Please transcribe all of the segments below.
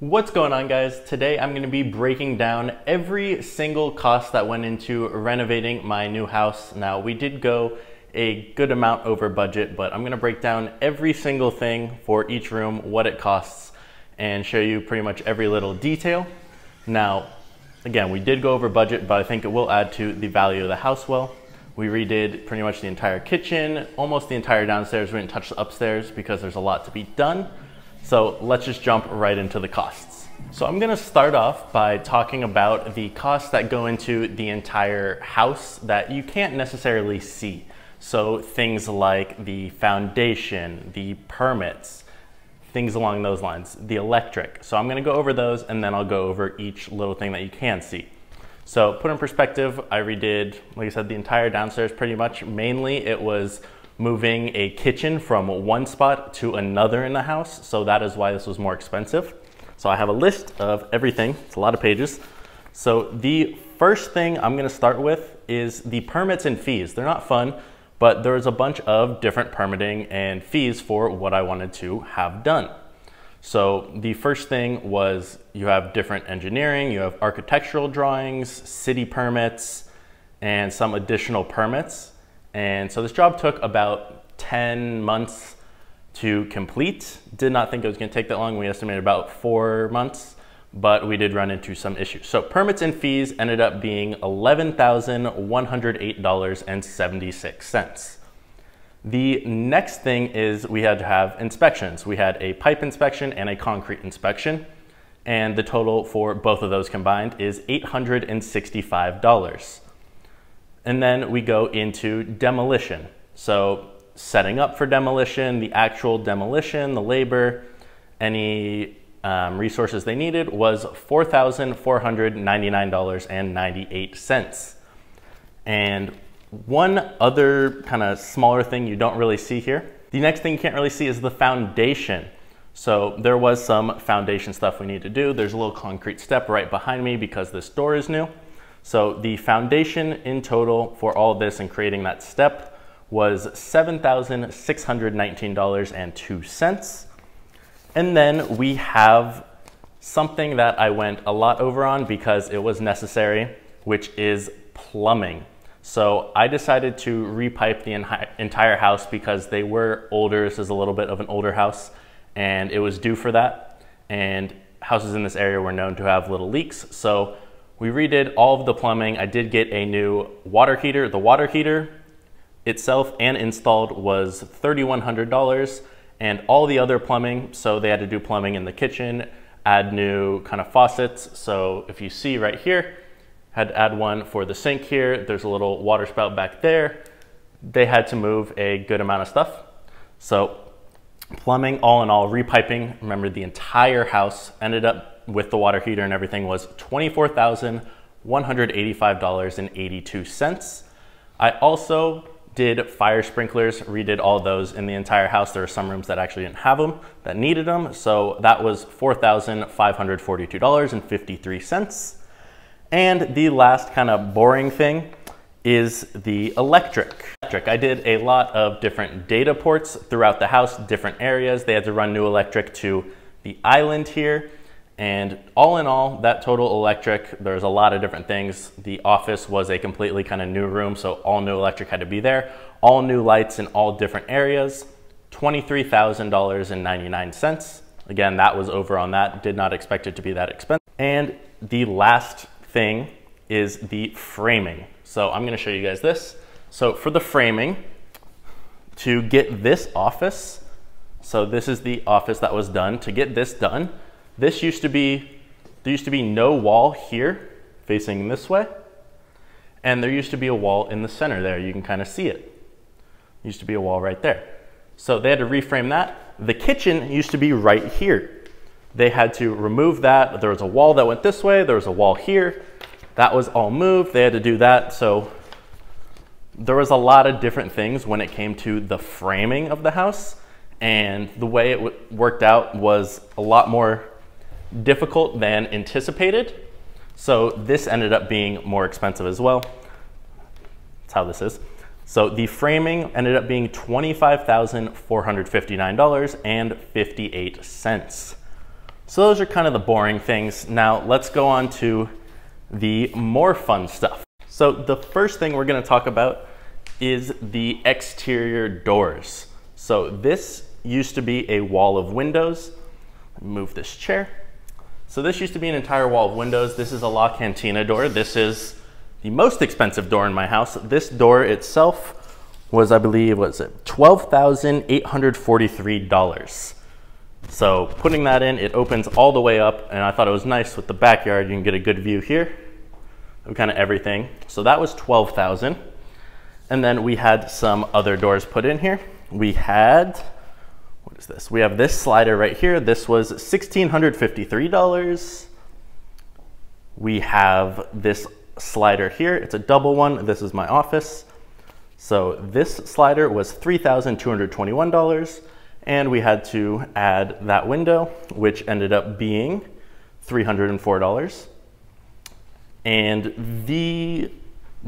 What's going on, guys? Today I'm going to be breaking down every single cost that went into renovating my new house. Now, we did go a good amount over budget, but I'm going to break down every single thing for each room, what it costs, and show you pretty much every little detail. Now, again, we did go over budget, but I think it will add to the value of the house well. We redid pretty much the entire kitchen, almost the entire downstairs. We didn't touch the upstairs because there's a lot to be done. So let's just jump right into the costs. So I'm gonna start off by talking about the costs that go into the entire house that you can't necessarily see. So things like the foundation, the permits, things along those lines, the electric. So I'm gonna go over those and then I'll go over each little thing that you can see. So put in perspective, I redid, like I said, the entire downstairs pretty much. Mainly it was moving a kitchen from one spot to another in the house. So that is why this was more expensive. So I have a list of everything. It's a lot of pages. So the first thing I'm gonna start with is the permits and fees. They're not fun, but there's a bunch of different permitting and fees for what I wanted to have done. So the first thing was you have different engineering, you have architectural drawings, city permits, and some additional permits. And so this job took about 10 months to complete. Did not think it was going to take that long. We estimated about 4 months, but we did run into some issues. So permits and fees ended up being $11,108.76. The next thing is we had to have inspections. We had a pipe inspection and a concrete inspection, and the total for both of those combined is $865. And then we go into demolition. So setting up for demolition, the actual demolition, the labor, any resources they needed was $4,499.98. And one other kind of smaller thing you don't really see here. The next thing you can't really see is the foundation. So there was some foundation stuff we need to do. There's a little concrete step right behind me because this door is new. So the foundation in total for all of this and creating that step was $7,619.02. And then we have something that I went a lot over on because it was necessary, which is plumbing. So I decided to repipe the entire house because they were older. This is a little bit of an older house and it was due for that. And houses in this area were known to have little leaks. So we redid all of the plumbing. I did get a new water heater. The water heater itself and installed was $3,100, and all the other plumbing, so they had to do plumbing in the kitchen, add new kind of faucets. So if you see right here, had to add one for the sink here. There's a little water spout back there. They had to move a good amount of stuff. So plumbing, all in all, repiping, remember the entire house ended up with the water heater and everything was $24,185.82. I also did fire sprinklers, redid all those in the entire house. There are some rooms that actually didn't have them, that needed them. So that was $4,542.53. And the last kind of boring thing is the electric. I did a lot of different data ports throughout the house, different areas. They had to run new electric to the island here. And all in all, that total electric, there's a lot of different things. The office was a completely kind of new room, so all new electric had to be there. All new lights in all different areas, $23,000.99. Again, that was over on that. Did not expect it to be that expensive. And the last thing is the framing. So I'm gonna show you guys this. So for the framing, to get this office, so this is the office that was done. To get this done, there used to be no wall here facing this way, and there used to be a wall in the center there. You can kind of see it. There used to be a wall right there. So they had to reframe that. The kitchen used to be right here. They had to remove that. There was a wall that went this way. There was a wall here. That was all moved. They had to do that. So there was a lot of different things when it came to the framing of the house, and the way it worked out was a lot more difficult than anticipated. So this ended up being more expensive as well. That's how this is. So the framing ended up being $25,459.58. So those are kind of the boring things. Now let's go on to the more fun stuff. So the first thing we're going to talk about is the exterior doors. So this used to be a wall of windows. Let me move this chair. So this used to be an entire wall of windows. This is a La Cantina door. This is the most expensive door in my house. This door itself was, I believe, was it $12,843. So putting that in, it opens all the way up, and I thought it was nice with the backyard. You can get a good view here of kind of everything. So that was $12,000. And then we had some other doors put in here. We had, what is this? We have this slider right here. This was $1,653. We have this slider here. It's a double one. This is my office. So this slider was $3,221. And we had to add that window, which ended up being $304. And the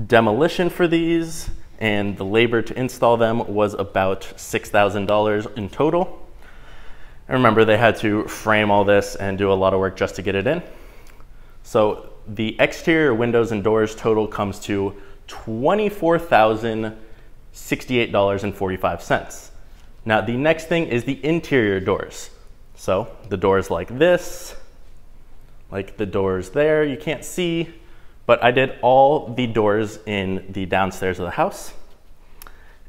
demolition for these and the labor to install them was about $6,000 in total. And remember, they had to frame all this and do a lot of work just to get it in. So the exterior windows and doors total comes to $24,068.45. Now the next thing is the interior doors. So the doors like this, like the doors there, you can't see, but I did all the doors in the downstairs of the house.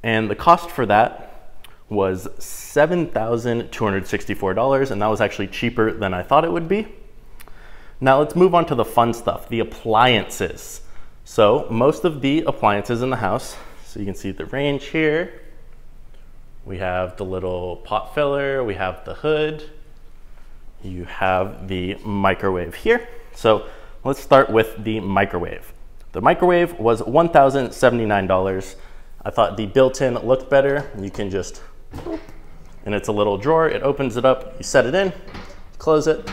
And the cost for that was $7,264, and that was actually cheaper than I thought it would be. Now let's move on to the fun stuff, the appliances. So most of the appliances in the house, so you can see the range here. We have the little pot filler, we have the hood, you have the microwave here. So let's start with the microwave. The microwave was $1,079. I thought the built-in looked better. You can just, and it's a little drawer, it opens it up, you set it in, close it,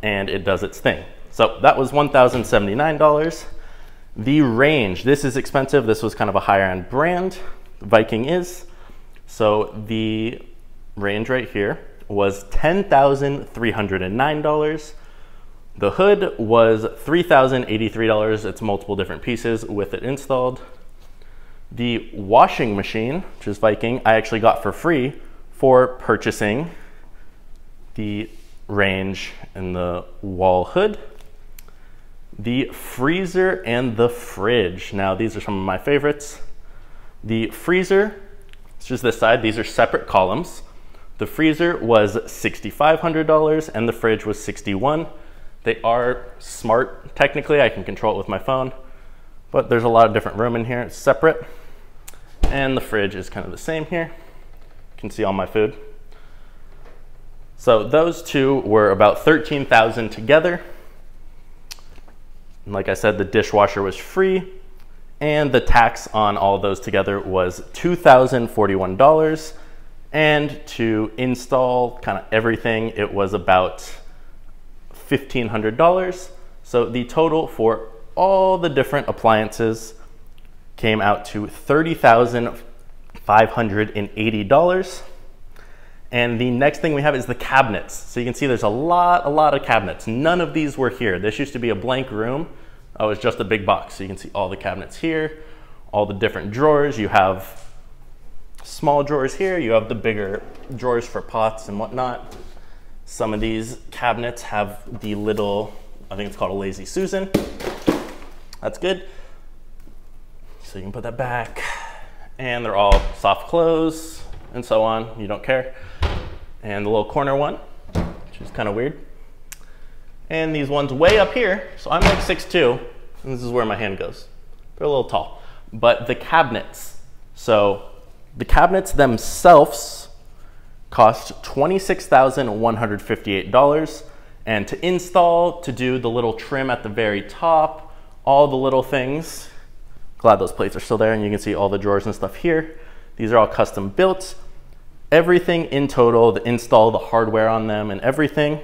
and it does its thing. So that was $1,079. The range, this is expensive. This was kind of a higher end brand, Viking is. So the range right here was $10,309. The hood was $3,083. It's multiple different pieces with it installed. The washing machine, which is Viking, I actually got for free for purchasing the range and the wall hood. The freezer and the fridge. Now these are some of my favorites. The freezer, it's just this side, these are separate columns. The freezer was $6,500 and the fridge was $61,000. They are smart. Technically, I can control it with my phone, but there's a lot of different room in here. It's separate. And the fridge is kind of the same here. You can see all my food. So those two were about $13,000 together. And like I said, the dishwasher was free, and the tax on all of those together was $2,041. And to install kind of everything, it was about $1,500. So the total for all the different appliances came out to $30,580. And the next thing we have is the cabinets. So you can see there's a lot of cabinets. None of these were here. This used to be a blank room. It was just a big box. So you can see all the cabinets here, all the different drawers. You have small drawers here. You have the bigger drawers for pots and whatnot. Some of these cabinets have the little, I think it's called a Lazy Susan. That's good. So you can put that back. And they're all soft close and so on. You don't care. And the little corner one, which is kind of weird. And these ones way up here. So I'm like 6'2", and this is where my hand goes. They're a little tall. But the cabinets, so the cabinets themselves cost $26,158. And to install, to do the little trim at the very top, all the little things, glad those plates are still there and you can see all the drawers and stuff here. These are all custom built. Everything in total, the install, the hardware on them and everything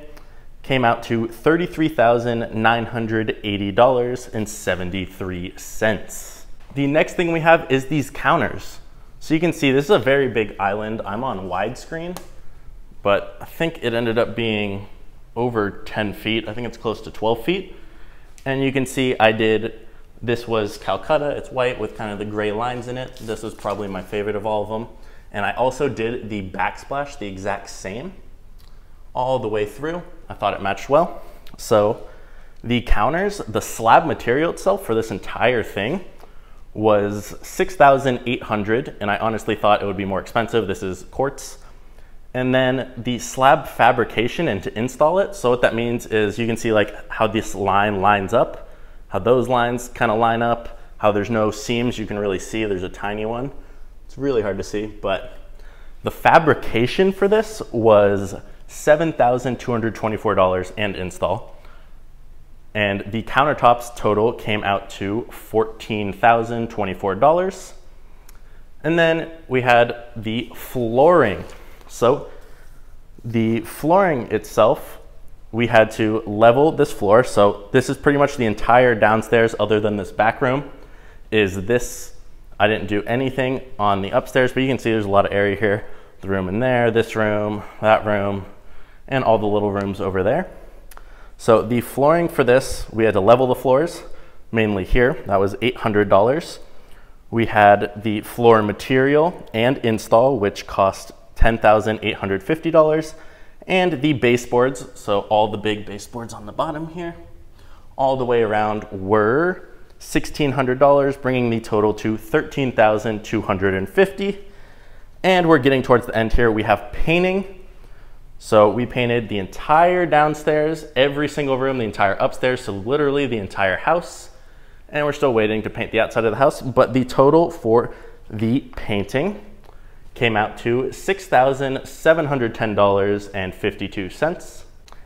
came out to $33,980.73. The next thing we have is these counters. So you can see this is a very big island. I'm on widescreen, but I think it ended up being over 10 feet. I think it's close to 12 feet. And you can see this was Calcutta. It's white with kind of the gray lines in it. This was probably my favorite of all of them. And I also did the backsplash the exact same all the way through. I thought it matched well. So the counters, the slab material itself for this entire thing was $6,800, and I honestly thought it would be more expensive. This is quartz. And then the slab fabrication and to install it. So what that means is you can see like how this line lines up, how those lines kind of line up, how there's no seams. You can really see there's a tiny one. It's really hard to see, but the fabrication for this was $7,224 and install. And the countertops total came out to $14,024. And then we had the flooring. So the flooring itself, we had to level this floor. So this is pretty much the entire downstairs other than this back room is this. I didn't do anything on the upstairs, but you can see there's a lot of area here. The room in there, this room, that room, and all the little rooms over there. So the flooring for this, we had to level the floors, mainly here. That was $800. We had the floor material and install, which cost $10,850. And the baseboards, so all the big baseboards on the bottom here, all the way around were $1,600, bringing the total to $13,250. And we're getting towards the end here. We have painting. So we painted the entire downstairs, every single room, the entire upstairs, so literally the entire house. And we're still waiting to paint the outside of the house, but the total for the painting came out to $6,710.52.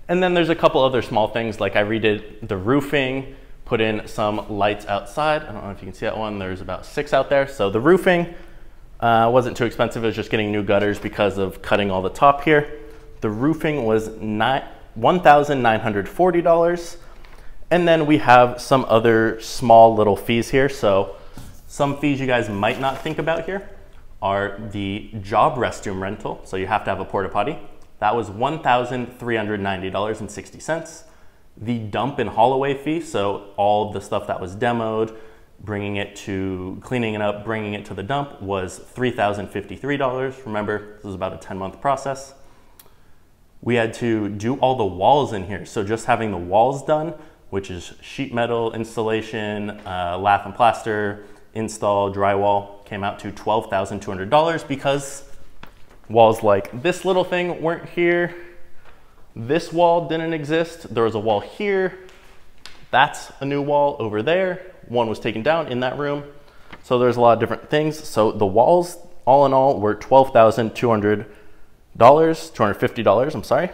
And then there's a couple other small things, like I redid the roofing, put in some lights outside. I don't know if you can see that one. There's about 6 out there. So the roofing wasn't too expensive. It was just getting new gutters because of cutting all the top here. The roofing was $1,940. And then we have some other small little fees here. So some fees you guys might not think about here are the job restroom rental. So you have to have a porta potty. That was $1,390.60. The dump and haul away fee, so all the stuff that was demoed, bringing it to, cleaning it up, bringing it to the dump was $3,053. Remember, this was about a 10-month process. We had to do all the walls in here. So just having the walls done, which is sheet metal installation, lath and plaster, install, drywall, came out to $12,200 because walls like this little thing weren't here. This wall didn't exist. There was a wall here. That's a new wall over there. One was taken down in that room. So there's a lot of different things. So the walls, all in all, were $250, I'm sorry.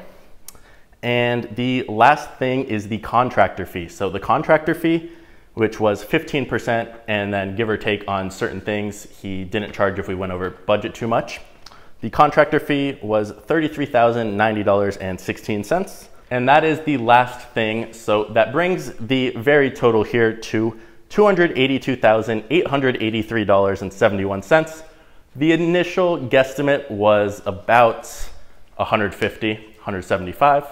And the last thing is the contractor fee. So the contractor fee, which was 15%, and then give or take on certain things, he didn't charge if we went over budget too much. The contractor fee was $33,090.16. And that is the last thing. So that brings the very total here to $282,883.71. The initial guesstimate was about $150, $175.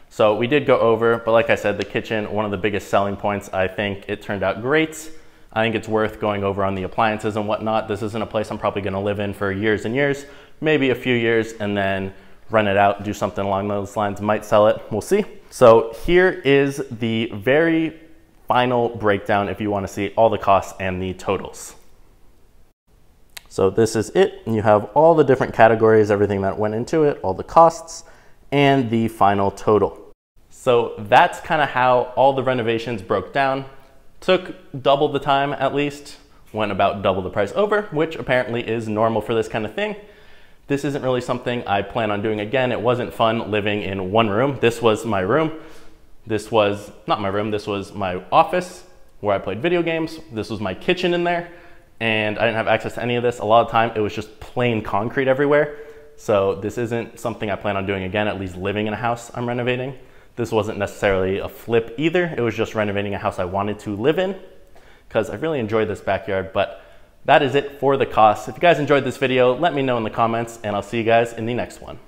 So we did go over, but like I said, the kitchen, one of the biggest selling points, I think it turned out great. I think it's worth going over on the appliances and whatnot. This isn't a place I'm probably gonna live in for years and years, maybe a few years, and then rent it out, do something along those lines, might sell it, we'll see. So here is the very final breakdown if you wanna see all the costs and the totals. So this is it, and you have all the different categories, everything that went into it, all the costs, and the final total. So that's kind of how all the renovations broke down. Took double the time at least, went about double the price over, which apparently is normal for this kind of thing. This isn't really something I plan on doing again. It wasn't fun living in one room. This was my room. This was not my room, this was my office where I played video games. This was my kitchen in there, and I didn't have access to any of this. A lot of the time it was just plain concrete everywhere. So this isn't something I plan on doing again, at least living in a house I'm renovating. This wasn't necessarily a flip either. It was just renovating a house I wanted to live in because I really enjoyed this backyard. But that is it for the costs. If you guys enjoyed this video, let me know in the comments, and I'll see you guys in the next one.